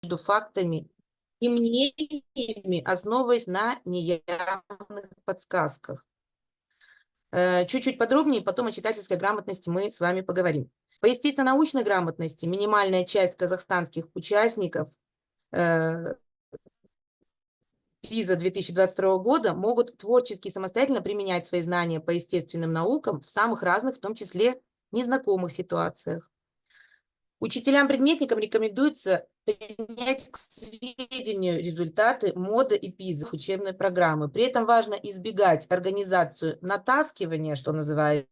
фактами и мнениями, основываясь на неявных подсказках. Чуть-чуть подробнее потом о читательской грамотности мы с вами поговорим. По естественно-научной грамотности минимальная часть казахстанских участников ПИЗа 2022 года могут творчески и самостоятельно применять свои знания по естественным наукам в самых разных, в том числе незнакомых ситуациях. Учителям-предметникам рекомендуется принять к сведению результаты МОДа и ПИЗа учебной программы. При этом важно избегать организацию натаскивания, что называется,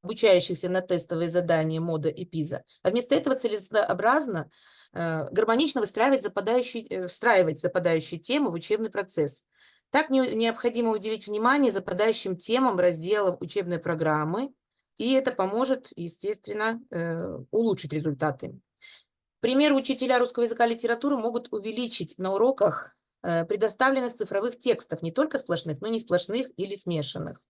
обучающихся на тестовые задания МОДа и ПИЗа, а вместо этого целесообразно гармонично встраивать западающие темы в учебный процесс. Так необходимо уделить внимание западающим темам, разделам учебной программы, и это поможет, естественно, улучшить результаты. К примеру, учителя русского языка и литературы могут увеличить на уроках предоставленность цифровых текстов, не только сплошных, но и не сплошных или смешанных.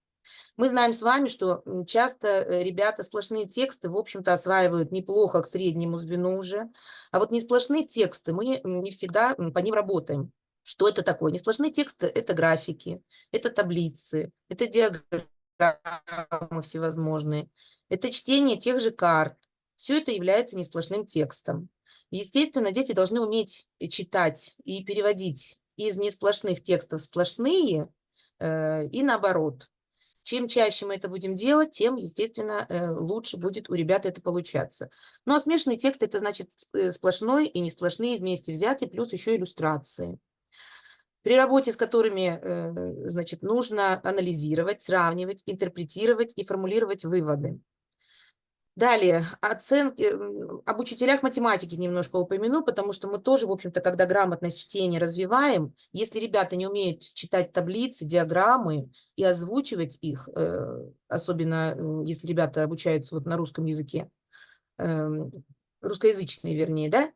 Мы знаем с вами, что часто ребята сплошные тексты, в общем-то, осваивают неплохо к среднему звену уже, а вот несплошные тексты мы не всегда по ним работаем. Что это такое? Несплошные тексты – это графики, это таблицы, это диаграммы всевозможные, это чтение тех же карт. Все это является несплошным текстом. Естественно, дети должны уметь читать и переводить из несплошных текстов сплошные и наоборот. Чем чаще мы это будем делать, тем, естественно, лучше будет у ребят это получаться. Ну а смешанный текст – это значит сплошной и несплошные вместе взятые, плюс еще иллюстрации, при работе с которыми, значит, нужно анализировать, сравнивать, интерпретировать и формулировать выводы. Далее, об учителях математики немножко упомяну, потому что мы тоже, в общем-то, когда грамотность чтения развиваем, если ребята не умеют читать таблицы, диаграммы и озвучивать их, особенно если ребята обучаются вот на русском языке, русскоязычные, вернее, да,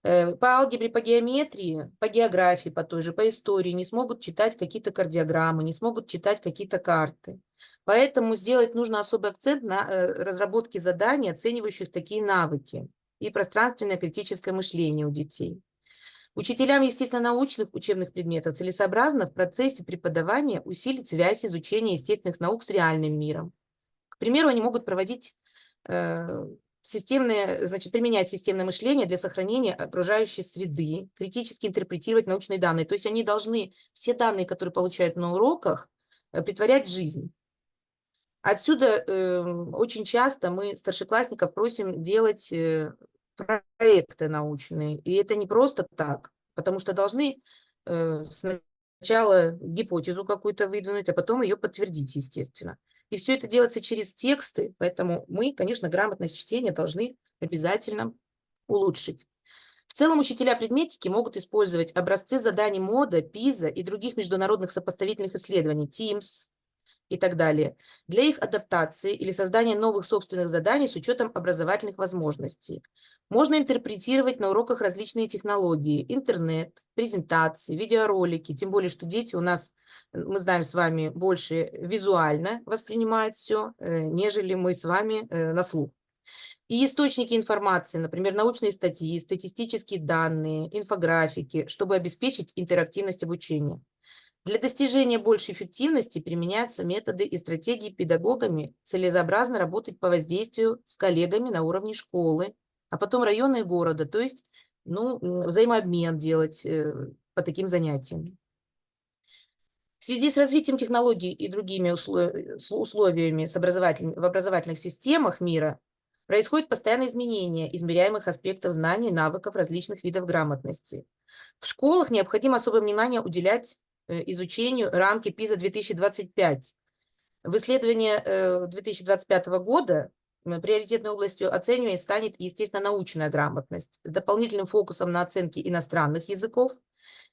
по алгебре, по геометрии, по географии, по той же, по истории не смогут читать какие-то кардиограммы, не смогут читать какие-то карты. Поэтому сделать нужно особый акцент на разработке заданий, оценивающих такие навыки и пространственное критическое мышление у детей. Учителям естественно-научных учебных предметов целесообразно в процессе преподавания усилить связь изучения естественных наук с реальным миром. К примеру, они могут проводить применять системное мышление для сохранения окружающей среды, критически интерпретировать научные данные. То есть они должны все данные, которые получают на уроках, претворять в жизнь. Отсюда очень часто мы старшеклассников просим делать проекты научные. И это не просто так, потому что должны сначала гипотезу какую-то выдвинуть, а потом ее подтвердить, естественно. И все это делается через тексты, поэтому мы, конечно, грамотность чтения должны обязательно улучшить. В целом учителя предметики могут использовать образцы заданий МОДа, ПИЗа и других международных сопоставительных исследований, TIMSS и так далее, для их адаптации или создания новых собственных заданий с учетом образовательных возможностей. Можно интерпретировать на уроках различные технологии, интернет, презентации, видеоролики, тем более, что дети у нас, мы знаем с вами, больше визуально воспринимают все, нежели мы с вами на слух. И источники информации, например, научные статьи, статистические данные, инфографики, чтобы обеспечить интерактивность обучения. Для достижения большей эффективности применяются методы и стратегии педагогами, целесообразно работать по воздействию с коллегами на уровне школы, а потом района и города, то есть взаимообмен делать по таким занятиям. В связи с развитием технологий и другими условиями в образовательных системах мира происходит постоянное изменение измеряемых аспектов знаний и навыков различных видов грамотности. В школах необходимо особое внимание уделять изучению рамки ПИЗа 2025. В исследовании 2025 года приоритетной областью оценивания станет, естественно, научная грамотность с дополнительным фокусом на оценке иностранных языков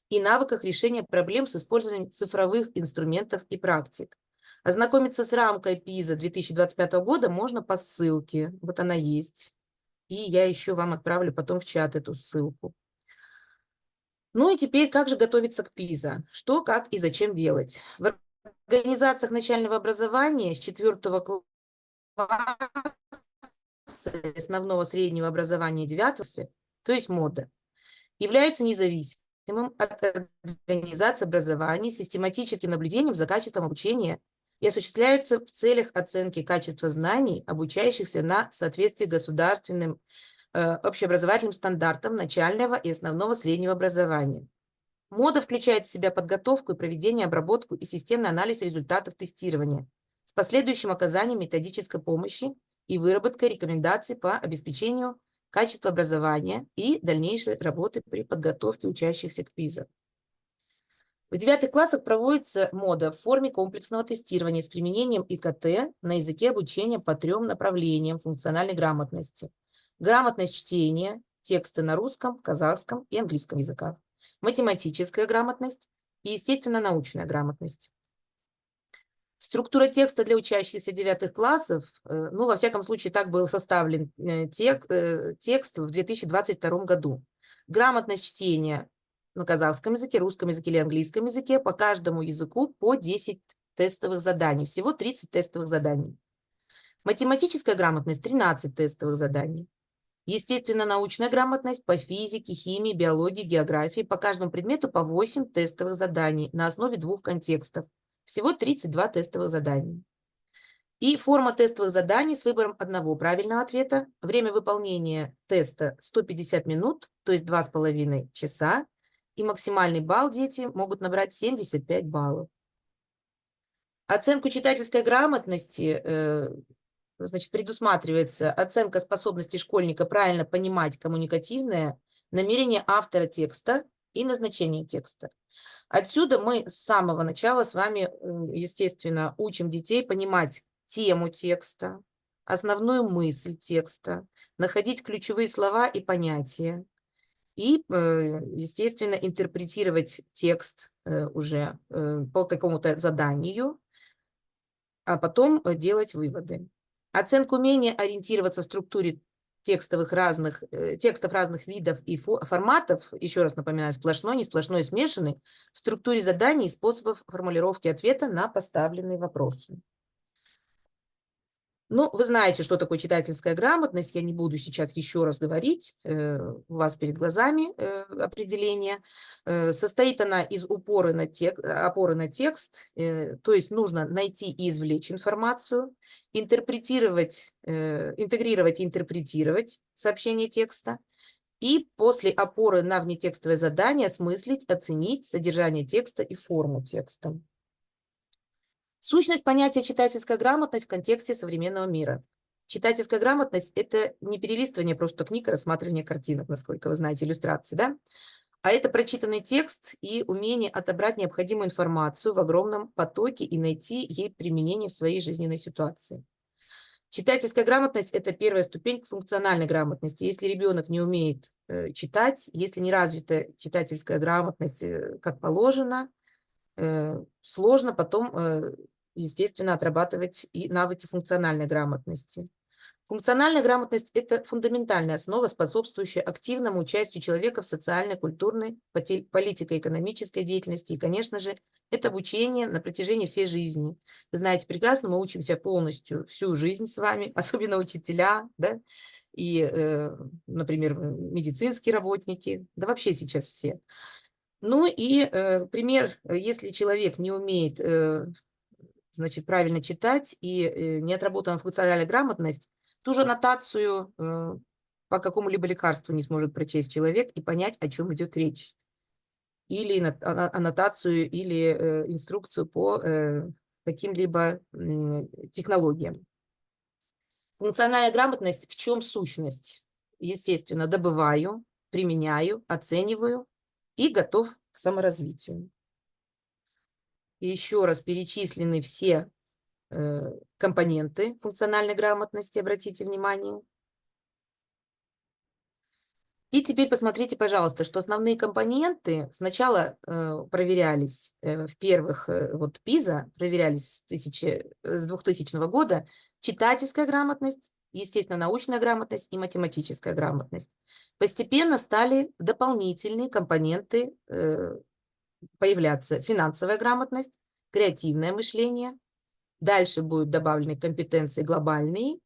и навыках решения проблем с использованием цифровых инструментов и практик. Ознакомиться с рамкой ПИЗа 2025 года можно по ссылке, вот она есть, и я еще вам отправлю потом в чат эту ссылку. Ну и теперь, как же готовиться к ПИЗа? Что, как и зачем делать? В организациях начального образования с 4 класса класса основного среднего образования 9 класса, то есть МОДа, является независимым от организации образования систематическим наблюдением за качеством обучения и осуществляется в целях оценки качества знаний, обучающихся на соответствии государственным общеобразовательным стандартам начального и основного среднего образования. МОДа включает в себя подготовку и проведение, обработку и системный анализ результатов тестирования с последующим оказанием методической помощи и выработкой рекомендаций по обеспечению качества образования и дальнейшей работы при подготовке учащихся к квизам. В 9 классах проводится МОДа в форме комплексного тестирования с применением ИКТ на языке обучения по 3 направлениям функциональной грамотности. Грамотность чтения, тексты на русском, казахском и английском языках. Математическая грамотность и естественно-научная грамотность. Структура текста для учащихся 9 классов, ну, во всяком случае, так был составлен текст в 2022 году. Грамотность чтения на казахском языке, русском языке или английском языке, по каждому языку по 10 тестовых заданий, всего 30 тестовых заданий. Математическая грамотность – 13 тестовых заданий. Естественно-научная грамотность по физике, химии, биологии, географии, по каждому предмету по 8 тестовых заданий на основе 2 контекстов. Всего 32 тестовых задания. И форма тестовых заданий с выбором одного правильного ответа. Время выполнения теста 150 минут, то есть 2,5 часа. И максимальный балл дети могут набрать 75 баллов. Оценку читательской грамотности значит, предусматривается оценка способности школьника правильно понимать коммуникативное намерение автора текста и назначение текста. Отсюда мы с самого начала с вами, естественно, учим детей понимать тему текста, основную мысль текста, находить ключевые слова и понятия и, естественно, интерпретировать текст уже по какому-то заданию, а потом делать выводы. Оценку умения ориентироваться в структуре текстов разных видов и форматов, еще раз напоминаю, сплошной, не сплошной, смешанный, в структуре заданий и способов формулировки ответа на поставленные вопросы. Ну, вы знаете, что такое читательская грамотность, я не буду сейчас еще раз говорить, у вас перед глазами определение. Состоит она из опоры на текст, то есть нужно найти и извлечь информацию, интегрировать и интерпретировать сообщение текста, и после опоры на внетекстовое задание осмыслить, оценить содержание текста и форму текста. Сущность понятия читательская грамотность в контексте современного мира. Читательская грамотность – это не перелистывание просто книг, а рассматривание картинок, насколько вы знаете, иллюстрации, да? А это прочитанный текст и умение отобрать необходимую информацию в огромном потоке и найти ей применение в своей жизненной ситуации. Читательская грамотность – это первая ступень к функциональной грамотности. Если ребенок не умеет читать, если не развита читательская грамотность как положено, сложно потом, естественно, отрабатывать и навыки функциональной грамотности. Функциональная грамотность – это фундаментальная основа, способствующая активному участию человека в социальной, культурной, политико-экономической деятельности. И, конечно же, это обучение на протяжении всей жизни. Вы знаете прекрасно, мы учимся полностью всю жизнь с вами, особенно учителя, да, и, например, медицинские работники, да вообще сейчас все. Ну и пример, если человек не умеет, значит, правильно читать и не отработана функциональная грамотность, ту же аннотацию по какому-либо лекарству не сможет прочесть человек и понять, о чем идет речь. Или аннотацию, или инструкцию по каким-либо технологиям. Функциональная грамотность в чем сущность? Естественно, добываю, применяю, оцениваю и готов к саморазвитию. И еще раз перечислены все компоненты функциональной грамотности, обратите внимание. И теперь посмотрите, пожалуйста, что основные компоненты сначала проверялись в первых, вот ПИЗа, проверялись с 2000 года, читательская грамотность, естественно, научная грамотность и математическая грамотность. Постепенно стали дополнительные компоненты появляться: финансовая грамотность, креативное мышление. Дальше будут добавлены компетенции глобальные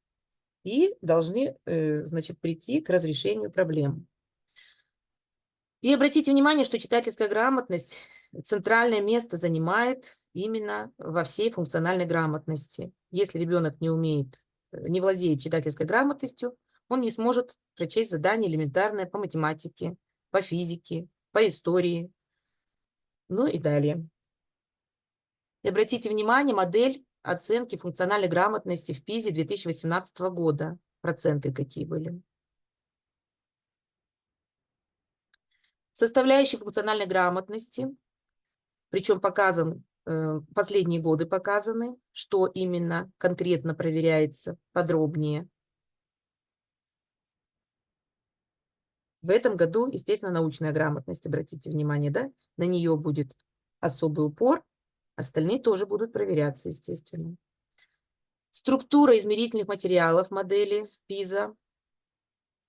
и должны, значит, прийти к разрешению проблем. И обратите внимание, что читательская грамотность центральное место занимает именно во всей функциональной грамотности. Если ребенок не умеет, не владеет читательской грамотностью, он не сможет прочесть задание элементарное по математике, по физике, по истории, ну и далее. И обратите внимание, модель оценки функциональной грамотности в ПИЗе 2018 года. Проценты какие были. Составляющие функциональной грамотности, причем последние годы показаны, что именно конкретно проверяется подробнее. В этом году, естественно, научная грамотность, обратите внимание, да, на нее будет особый упор, остальные тоже будут проверяться, естественно. Структура измерительных материалов модели ПИЗа.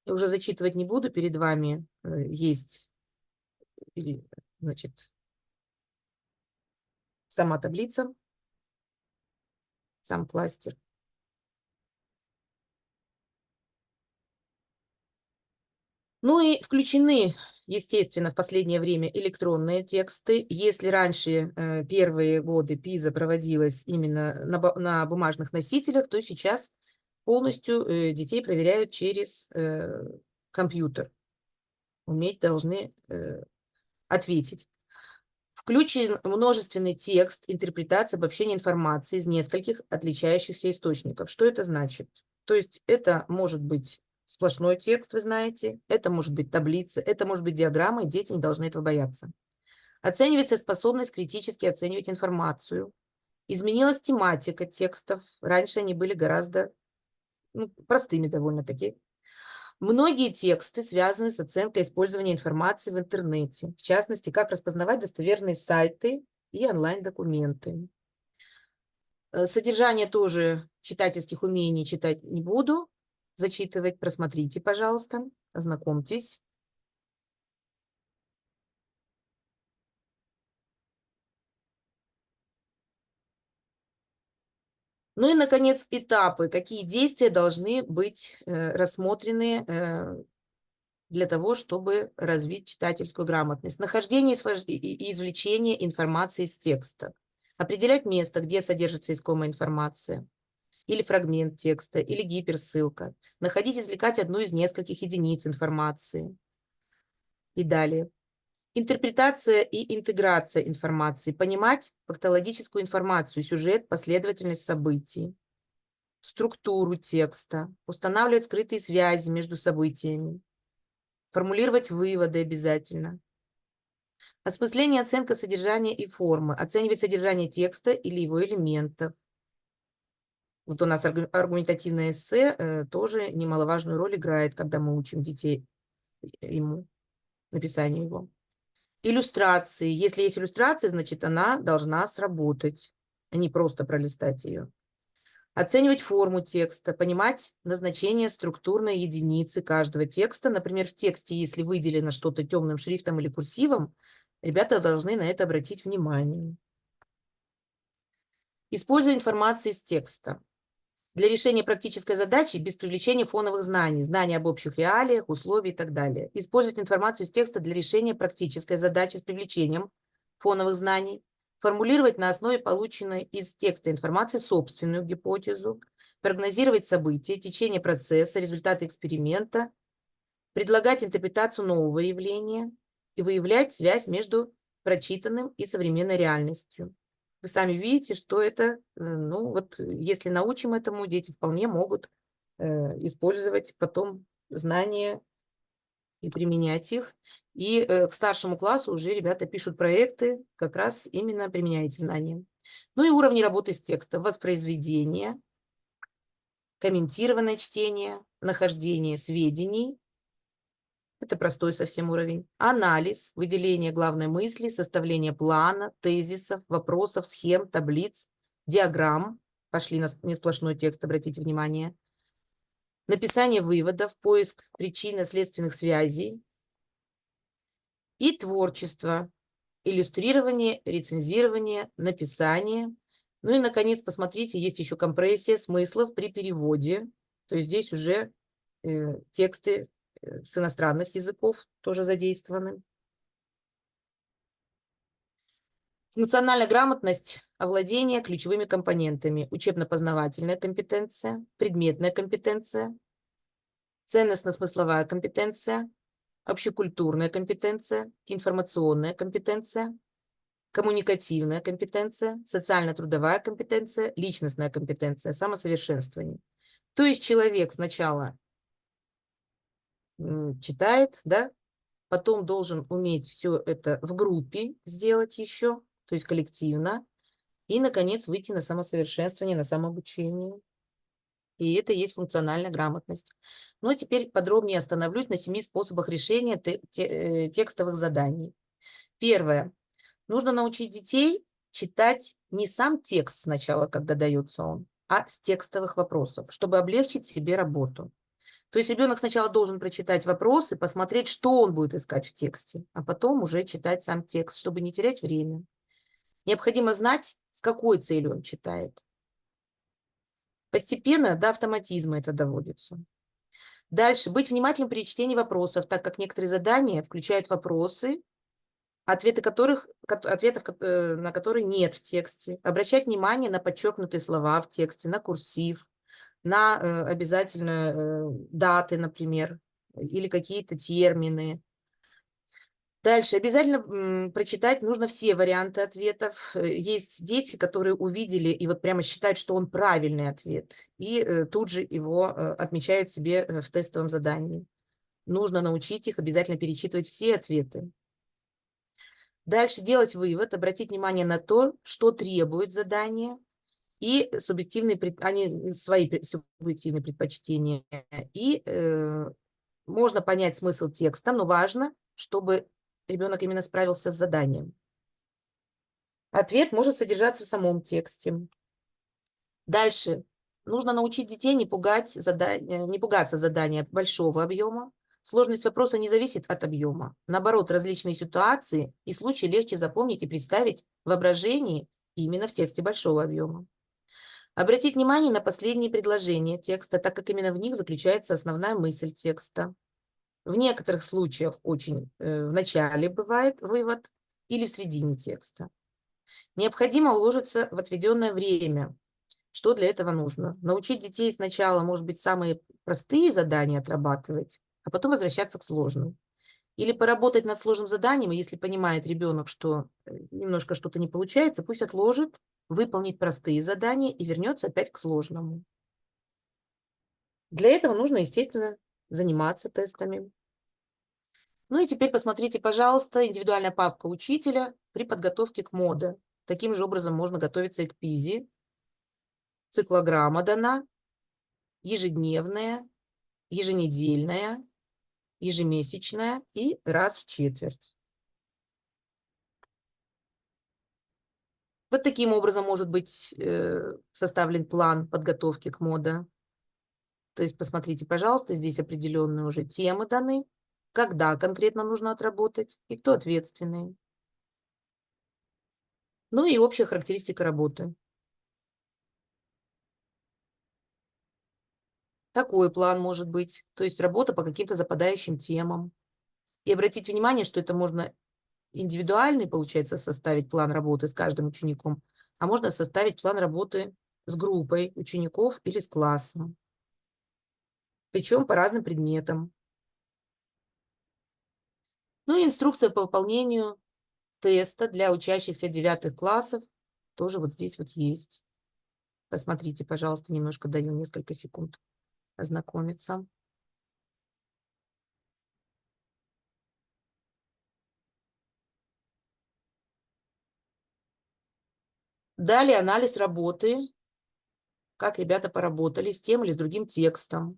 Я уже зачитывать не буду, перед вами есть, значит, сама таблица, сам кластер. Ну и включены, естественно, в последнее время электронные тексты. Если раньше первые годы ПИЗа проводилась именно на бумажных носителях, то сейчас полностью детей проверяют через компьютер. Уметь должны ответить. Включен множественный текст, интерпретация, обобщение информации из нескольких отличающихся источников. Что это значит? То есть это может быть сплошной текст, вы знаете, это может быть таблица, это может быть диаграмма, и дети не должны этого бояться. Оценивается способность критически оценивать информацию. Изменилась тематика текстов. Раньше они были гораздо простыми довольно-таки. Многие тексты связаны с оценкой использования информации в интернете, в частности, как распознавать достоверные сайты и онлайн-документы. Содержание тоже читательских умений читать не буду, зачитывать, просмотрите, пожалуйста, ознакомьтесь. Ну и, наконец, этапы. Какие действия должны быть рассмотрены для того, чтобы развить читательскую грамотность? Нахождение и извлечение информации из текста. Определять место, где содержится искомая информация, или фрагмент текста, или гиперссылка. Находить, извлекать одну из нескольких единиц информации. И далее. Интерпретация и интеграция информации. Понимать фактологическую информацию, сюжет, последовательность событий, структуру текста, устанавливать скрытые связи между событиями, формулировать выводы обязательно. Осмысление, оценка содержания и формы. Оценивать содержание текста или его элементов. Вот у нас аргументативное эссе тоже немаловажную роль играет, когда мы учим детей написанию его. Иллюстрации. Если есть иллюстрация, значит, она должна сработать, а не просто пролистать ее. Оценивать форму текста, понимать назначение структурной единицы каждого текста. Например, в тексте, если выделено что-то темным шрифтом или курсивом, ребята должны на это обратить внимание. Используя информацию из текста. Для решения практической задачи без привлечения фоновых знаний, знаний об общих реалиях, условиях и так далее. Использовать информацию из текста для решения практической задачи с привлечением фоновых знаний. Формулировать на основе полученной из текста информации собственную гипотезу. Прогнозировать события, течение процесса, результаты эксперимента. Предлагать интерпретацию нового явления и выявлять связь между прочитанным и современной реальностью. Вы сами видите, что это, ну вот, если научим этому, дети вполне могут использовать потом знания и применять их. И к старшему классу уже ребята пишут проекты, как раз именно применяя эти знания. Ну и уровни работы с текстом. Воспроизведение, комментированное чтение, нахождение сведений. Это простой совсем уровень. Анализ, выделение главной мысли, составление плана, тезисов, вопросов, схем, таблиц, диаграмм. Пошли на несплошной текст, обратите внимание. Написание выводов, поиск причинно-следственных связей. И творчество, иллюстрирование, рецензирование, написание. Ну и, наконец, посмотрите, есть еще компрессия смыслов при переводе. То есть здесь уже тексты с иностранных языков тоже задействованы. Функциональная грамотность, овладение ключевыми компонентами. Учебно-познавательная компетенция, предметная компетенция, ценностно-смысловая компетенция, общекультурная компетенция, информационная компетенция, коммуникативная компетенция, социально-трудовая компетенция, личностная компетенция, самосовершенствование. То есть человек сначала читает, да, потом должен уметь все это в группе сделать еще, то есть коллективно, и, наконец, выйти на самосовершенствование, на самообучение. И это и есть функциональная грамотность. Ну, а теперь подробнее остановлюсь на 7 способах решения текстовых заданий. Первое. Нужно научить детей читать не сам текст сначала, когда дается он, а с текстовых вопросов, чтобы облегчить себе работу. То есть ребенок сначала должен прочитать вопросы, посмотреть, что он будет искать в тексте, а потом уже читать сам текст, чтобы не терять время. Необходимо знать, с какой целью он читает. Постепенно до автоматизма это доводится. Дальше. Быть внимательным при чтении вопросов, так как некоторые задания включают вопросы, ответов на которые нет в тексте. Обращать внимание на подчеркнутые слова в тексте, на курсив, на обязательно даты, например, или какие-то термины. Дальше. Обязательно прочитать нужно все варианты ответов. Есть дети, которые увидели и вот прямо считают, что он правильный ответ, и тут же его отмечают себе в тестовом задании. Нужно научить их обязательно перечитывать все ответы. Дальше делать вывод, обратить внимание на то, что требует задание, и свои субъективные предпочтения. И можно понять смысл текста, но важно, чтобы ребенок именно справился с заданием. Ответ может содержаться в самом тексте. Дальше. Нужно научить детей не пугаться задания большого объема. Сложность вопроса не зависит от объема. Наоборот, различные ситуации и случаи легче запомнить и представить в воображении именно в тексте большого объема. Обратить внимание на последние предложения текста, так как именно в них заключается основная мысль текста. В некоторых случаях в начале бывает вывод или в середине текста. Необходимо уложиться в отведенное время. Что для этого нужно? Научить детей сначала, может быть, самые простые задания отрабатывать, а потом возвращаться к сложным. Или поработать над сложным заданием, и если понимает ребенок, что немножко что-то не получается, пусть отложит, выполнить простые задания и вернется опять к сложному. Для этого нужно, естественно, заниматься тестами. Ну и теперь посмотрите, пожалуйста, индивидуальная папка учителя при подготовке к МОДА. Таким же образом можно готовиться и к ПИЗе. Циклограмма дана, ежедневная, еженедельная, ежемесячная и раз в четверть. Вот таким образом может быть составлен план подготовки к МОДА. То есть посмотрите, пожалуйста, здесь определенные уже темы даны, когда конкретно нужно отработать и кто ответственный. Ну и общая характеристика работы. Такой план может быть, то есть работа по каким-то западающим темам. И обратите внимание, что это можно индивидуальный, получается, составить план работы с каждым учеником, а можно составить план работы с группой учеников или с классом. Причем по разным предметам. Ну и инструкция по выполнению теста для учащихся 9 классов тоже вот здесь вот есть. Посмотрите, пожалуйста, немножко даю несколько секунд ознакомиться. Далее анализ работы, как ребята поработали с тем или с другим текстом.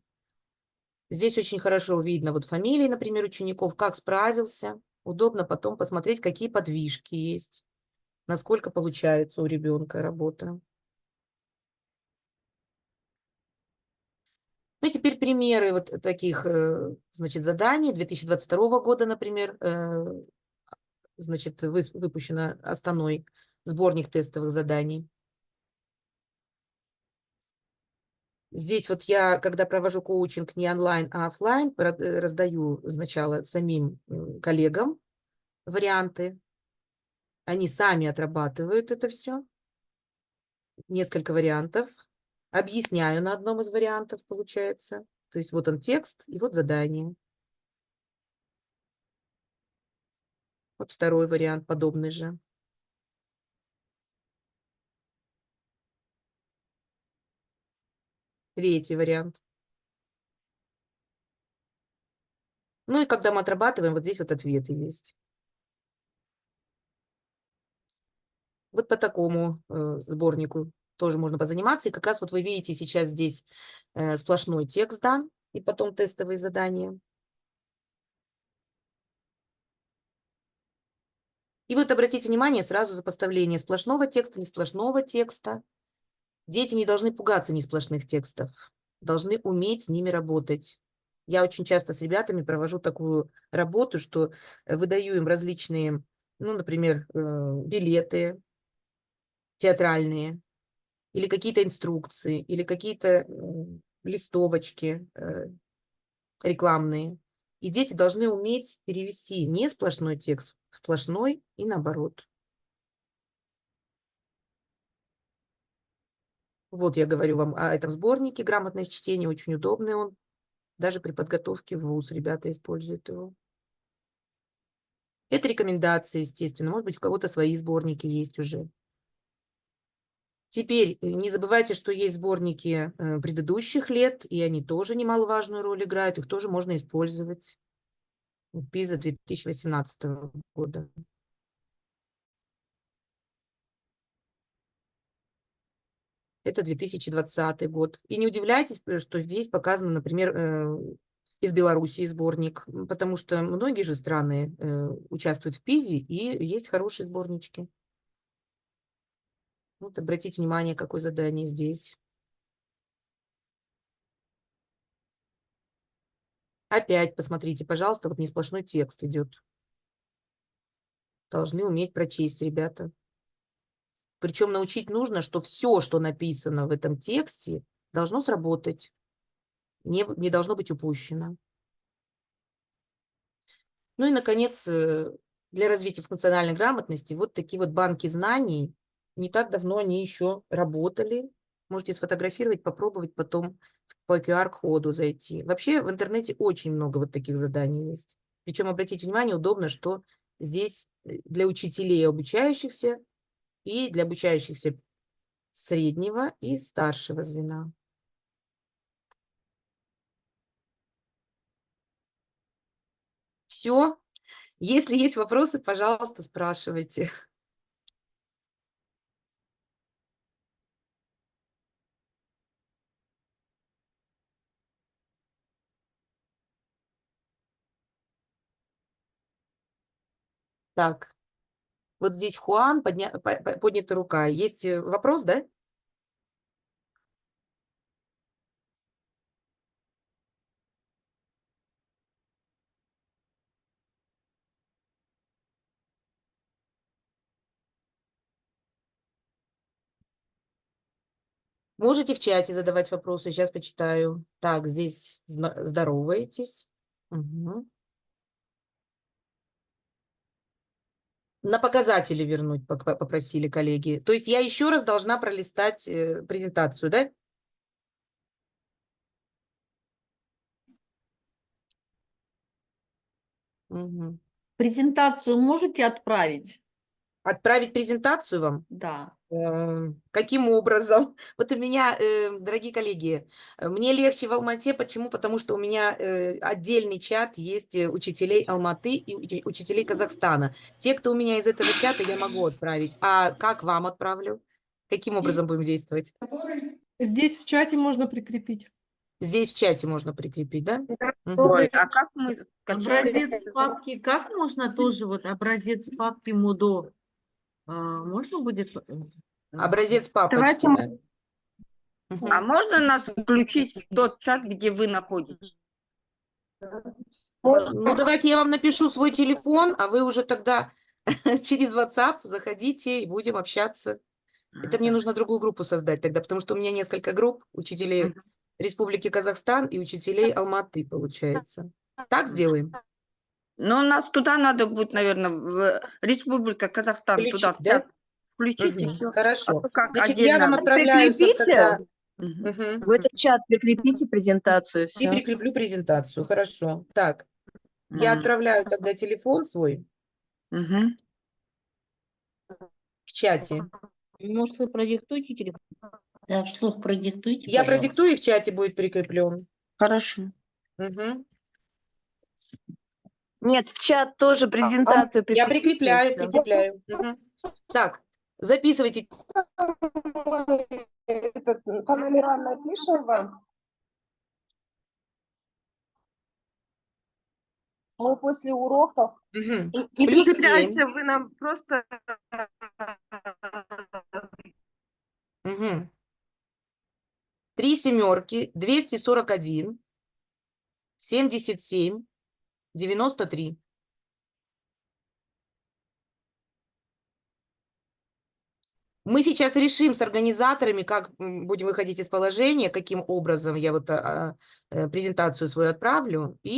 Здесь очень хорошо видно вот фамилии, например, учеников, как справился. Удобно потом посмотреть, какие подвижки есть, насколько получается у ребенка работа. Ну и теперь примеры вот таких, значит, заданий 2022 года, например, значит, выпущено Астаной сборник тестовых заданий. Здесь вот я, когда провожу коучинг не онлайн, а офлайн, раздаю сначала самим коллегам варианты. Они сами отрабатывают это все. Несколько вариантов. Объясняю на одном из вариантов, получается. То есть вот он текст и вот задание. Вот второй вариант, подобный же. Третий вариант. Ну и когда мы отрабатываем, вот здесь вот ответы есть. Вот по такому сборнику тоже можно позаниматься. И как раз вот вы видите сейчас здесь сплошной текст дан, и потом тестовые задания. И вот обратите внимание сразу сопоставление сплошного текста, не сплошного текста. Дети не должны пугаться несплошных текстов, должны уметь с ними работать. Я очень часто с ребятами провожу такую работу, что выдаю им различные, ну, например, билеты театральные, или какие-то инструкции, или какие-то листовочки рекламные. И дети должны уметь перевести не сплошной текст в сплошной и наоборот. Вот я говорю вам о этом сборнике «Грамотность чтения». Очень удобный он. Даже при подготовке в ВУЗ ребята используют его. Это рекомендации, естественно. Может быть, у кого-то свои сборники есть уже. Теперь не забывайте, что есть сборники предыдущих лет, и они тоже немаловажную роль играют. Их тоже можно использовать. ПИЗа 2018 года. Это 2020 год. И не удивляйтесь, что здесь показано, например, из Белоруссии сборник, потому что многие же страны участвуют в ПИЗе, и есть хорошие сборнички. Вот обратите внимание, какое задание здесь. Опять посмотрите, пожалуйста, вот не сплошной текст идет. Должны уметь прочесть, ребята. Причем научить нужно, что все, что написано в этом тексте, должно сработать. Не должно быть упущено. Ну и, наконец, для развития функциональной грамотности вот такие вот банки знаний. Не так давно они еще работали. Можете сфотографировать, попробовать потом по QR-коду зайти. Вообще в интернете очень много вот таких заданий есть. Причем, обратите внимание, удобно, что здесь для учителей обучающихся и для обучающихся среднего и старшего звена. Все. Если есть вопросы, пожалуйста, спрашивайте. Так, вот здесь Хуан, поднята рука. Есть вопрос, да? Можете в чате задавать вопросы, сейчас почитаю. Так, здесь здороваетесь. Мгм. На показатели вернуть попросили коллеги. То есть я еще раз должна пролистать презентацию, да? Мгм. Презентацию можете отправить? Отправить презентацию вам? Да. Каким образом? Вот у меня, дорогие коллеги, мне легче в Алмате. Почему? Потому что у меня отдельный чат есть учителей Алматы и учителей Казахстана. Те, кто у меня из этого чата, я могу отправить. А как вам отправлю? Каким образом будем действовать? Здесь в чате можно прикрепить. Здесь в чате можно прикрепить, да? Мгм. Ой, а как мы Образец папки, как можно тоже вот образец папки МУДО? Можно будет? Образец Давайте папочки, да? Мгм. А можно нас включить в тот чат, где вы находитесь? Ну, давайте я вам напишу свой телефон, а вы уже тогда через WhatsApp заходите и будем общаться. Это мне нужно другую группу создать тогда, потому что у меня несколько групп учителей Республики Казахстан и учителей Алматы, получается. Так сделаем? Но нас туда надо будет, наверное, в Республика Казахстан, туда Включить, в да? чат включить и Мгм. все. Хорошо. Как Значит, я вам отдельно. отправляю тогда. Мгм. Мгм. В этот чат прикрепите презентацию, И все. прикреплю презентацию. Хорошо. Так, я Мгм. отправляю тогда телефон свой Мгм. в чате. Может, вы продиктуете телефон? Да, вслух продиктуйте, Я пожалуйста. продиктую, и в чате будет прикреплен. Хорошо. Мгм. Нет, в чат тоже презентацию Я прикрепите. прикрепляю, всё. прикрепляю. Мгм. Так, записывайте. По номерам напишем вам. Мы после уроков. Мгм. Не Плюс прикрепляйте, 7. вы нам просто... Мгм. 3 семерки, 241, 77, 93. Мы сейчас решим с организаторами, как будем выходить из положения, каким образом я вот презентацию свою отправлю. И,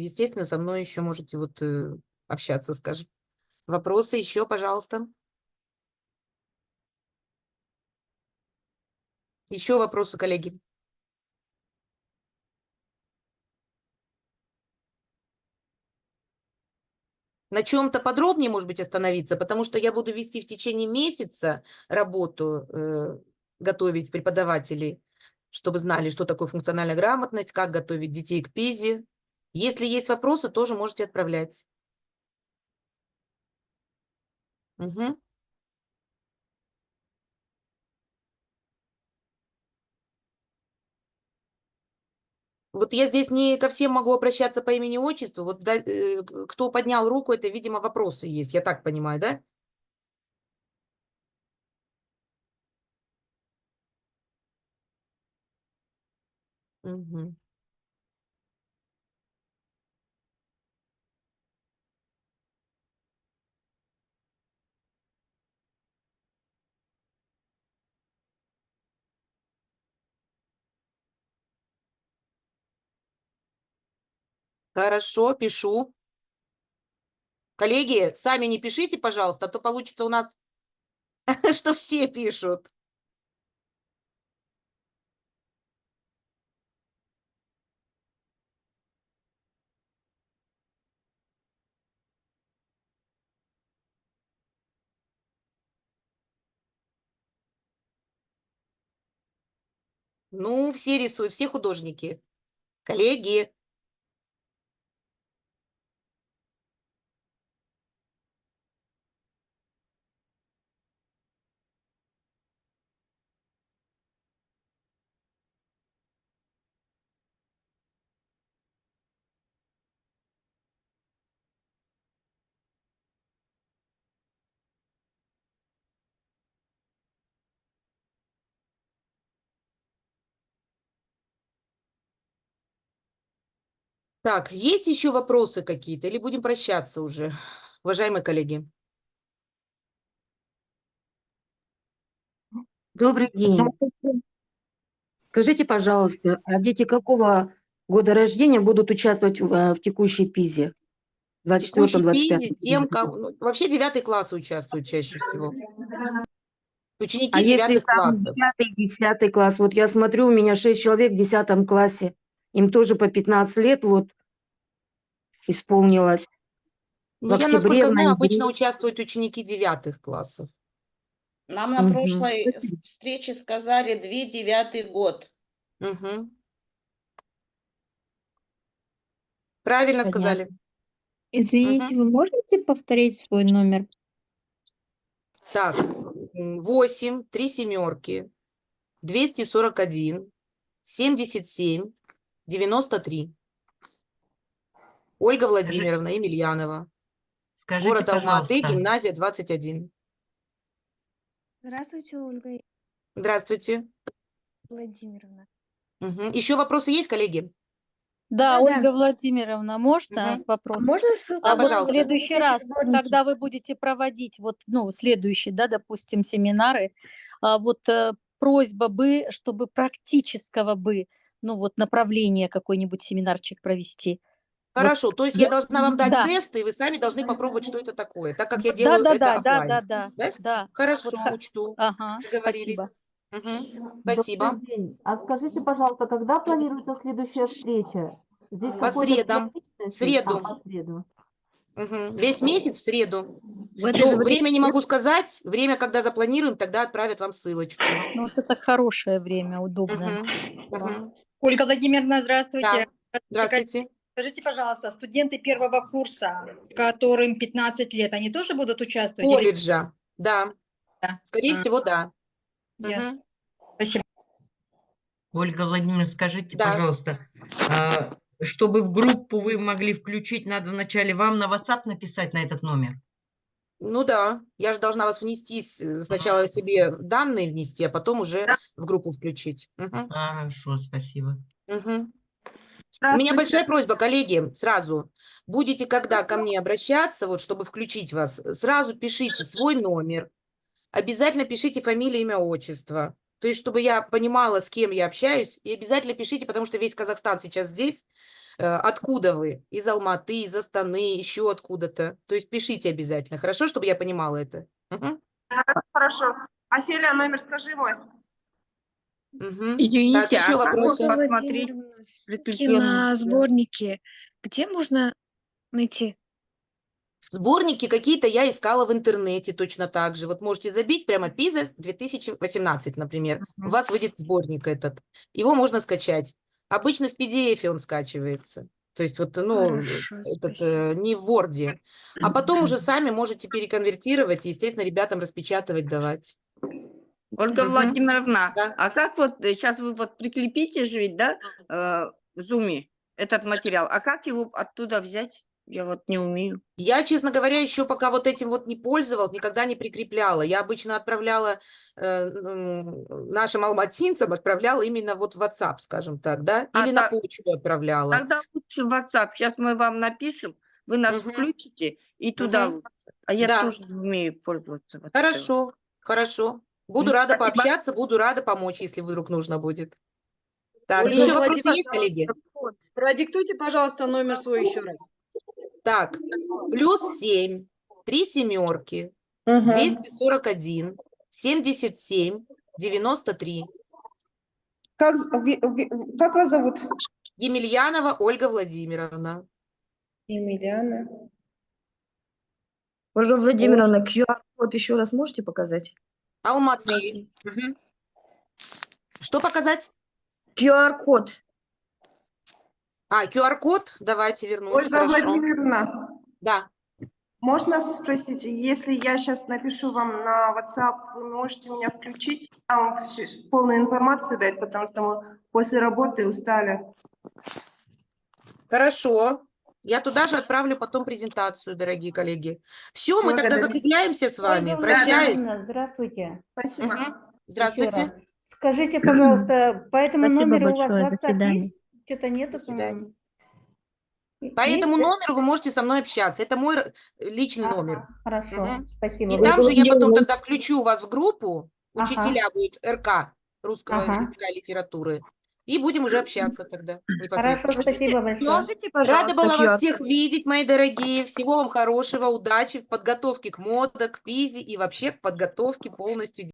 естественно, со мной еще можете вот общаться, скажем. Вопросы еще, пожалуйста. Еще вопросы, коллеги? На чем-то подробнее, может быть, остановиться, потому что я буду вести в течение месяца работу, готовить преподавателей, чтобы знали, что такое функциональная грамотность, как готовить детей к ПИЗе. Если есть вопросы, тоже можете отправлять. Мгм. Вот я здесь не ко всем могу обращаться по имени-отчеству. Вот кто поднял руку, это, видимо, вопросы есть. Я так понимаю, да? Мгм. Хорошо, пишу. Коллеги, сами не пишите, пожалуйста, а то получится у нас, что все пишут. Ну, все рисуют, все художники. Коллеги, так, есть еще вопросы какие-то или будем прощаться уже, уважаемые коллеги? Добрый день. Скажите, пожалуйста, а дети какого года рождения будут участвовать в текущей ПИЗе? Текущий 24-25? ПИЗе, тем, вообще 9 классы участвуют чаще всего. Ученики А если 9 там классов. 5-10 класс? Вот я смотрю, у меня 6 человек в 10 классе. Им тоже по 15 лет вот исполнилось. Ну, В я, октябре, насколько в знаю, ноябре. обычно участвуют ученики 9 классов. Нам на Мгм. прошлой встрече сказали 9-й год. Мгм. Правильно Понятно. сказали. Извините, вы можете повторить свой номер? Так, 8, 3 семерки, 241, 77, 93. Ольга Владимировна Емельянова. Скажите, Город Алматы, пожалуйста, гимназия 21. Здравствуйте, Ольга Здравствуйте. Владимировна. Мгм. Еще вопросы есть, коллеги? Да, Да-да. Ольга Владимировна, можно Мгм. вопрос? Можно ссылку Да, А вот в пожалуйста. следующий раз, когда вы будете проводить вот, ну, следующие, да, допустим, семинары, вот просьба бы, чтобы практического бы ну вот направление какой-нибудь семинарчик провести. Вот Хорошо, то есть я должна вам дать да. тесты, и вы сами должны попробовать, что это такое, так как я Да, делаю да, это да, да, оффлайн. да, да, Да? да. Хорошо, Вот учту. ага, Договорились. спасибо. Мгм. Добрый Спасибо. день. А скажите, пожалуйста, когда планируется следующая встреча? Здесь По какое-то средам. педагогическое В встреча? среду. По среду. Весь месяц в среду. В это же Ну, время время не могу сказать. Время, когда запланируем, тогда отправят вам ссылочку. Ну вот это хорошее время, удобное. Мгм. Ольга Владимировна, здравствуйте. Да. Здравствуйте. Скажите, пожалуйста, студенты первого курса, которым 15 лет, они тоже будут участвовать? или- Колледжа. Да. Да. Скорее всего, да. Ясно. Мгм. Спасибо. Ольга Владимировна, скажите, Да. пожалуйста, чтобы в группу вы могли включить, надо вначале вам на WhatsApp написать на этот номер? Ну да, я же должна вас внести, сначала себе данные внести, а потом уже в группу включить. Мгм. Хорошо, спасибо. Мгм. У меня большая просьба, коллеги, сразу. Будете, когда ко мне обращаться, вот, чтобы включить вас, сразу пишите свой номер. Обязательно пишите фамилию, имя, отчество. То есть, чтобы я понимала, с кем я общаюсь. И обязательно пишите, потому что весь Казахстан сейчас здесь. Откуда вы? Из Алматы, из Астаны, еще откуда-то. То есть пишите обязательно, хорошо, чтобы я понимала это. Мгм. Хорошо. Офелия, номер скажи мой. Мгм. Извините, Так, еще а как вопросы? вот посмотреть прикрепленные На сюда? сборнике. Где можно найти? Сборники какие-то я искала в интернете точно так же. Вот можете забить прямо ПИЗа 2018, например. У вас выйдет сборник этот. Его можно скачать. Обычно в PDF он скачивается. То есть вот, ну, Хорошо, этот, спасибо. не в Word. А потом уже сами можете переконвертировать и, естественно, ребятам распечатывать, давать. Ольга Мгм. Владимировна, Да. а как вот сейчас вы вот прикрепите же ведь, да, в Zoom этот материал, а как его оттуда взять? Я вот не умею. Я, честно говоря, еще пока вот этим вот не пользовалась, никогда не прикрепляла. Я обычно отправляла нашим алматинцам, отправляла именно вот в WhatsApp, скажем так, да, А или на почту отправляла. Тогда лучше в WhatsApp. Сейчас мы вам напишем, вы нас Мгм. включите, и туда Мгм. лучше. А я Да. тоже не умею пользоваться. Вот этой вот. Хорошо, хорошо. Буду рада Спасибо. пообщаться, буду рада помочь, если вдруг нужно будет. Так, Ольга еще вопросы Владимировна, есть, коллеги? Продиктуйте, пожалуйста, номер свой еще раз. Так, +7, 3 семерки, 241, 77, 93. Как вас зовут? Емельянова Ольга Владимировна. Емельяна. Ольга Владимировна, QR-код еще раз можете показать? Алматы. Мгм. Что показать? QR-код. QR-код? Давайте вернусь. Ольга Хорошо. Владимировна, Да. можно спросить, если я сейчас напишу вам на WhatsApp, вы можете меня включить, там полную информацию дать, потому что мы после работы устали. Хорошо. Я туда же отправлю потом презентацию, дорогие коллеги. Все, мы тогда Благодарю. закругляемся с вами. Ольга Прощаюсь. Владимировна, здравствуйте. Спасибо. Мгм. Еще Здравствуйте. раз. Скажите, пожалуйста, по этому Спасибо номеру у вас большое, до WhatsApp свидания. есть? Что-то нету, До свидания. по-моему. По этому Есть, да? номеру вы можете со мной общаться. Это мой личный номер. Хорошо, Мгм. спасибо. И Ольга там же я потом Владимировна, тогда включу вас в группу. Учителя будет РК, русского Ага. языка и литературы. И будем уже общаться тогда Хорошо, непосредственно. спасибо большое. Можете, Рада пожалуйста, была вас QR-код? всех видеть, мои дорогие. Всего вам хорошего, удачи в подготовке к МОДа, к ПИЗе и вообще к подготовке полностью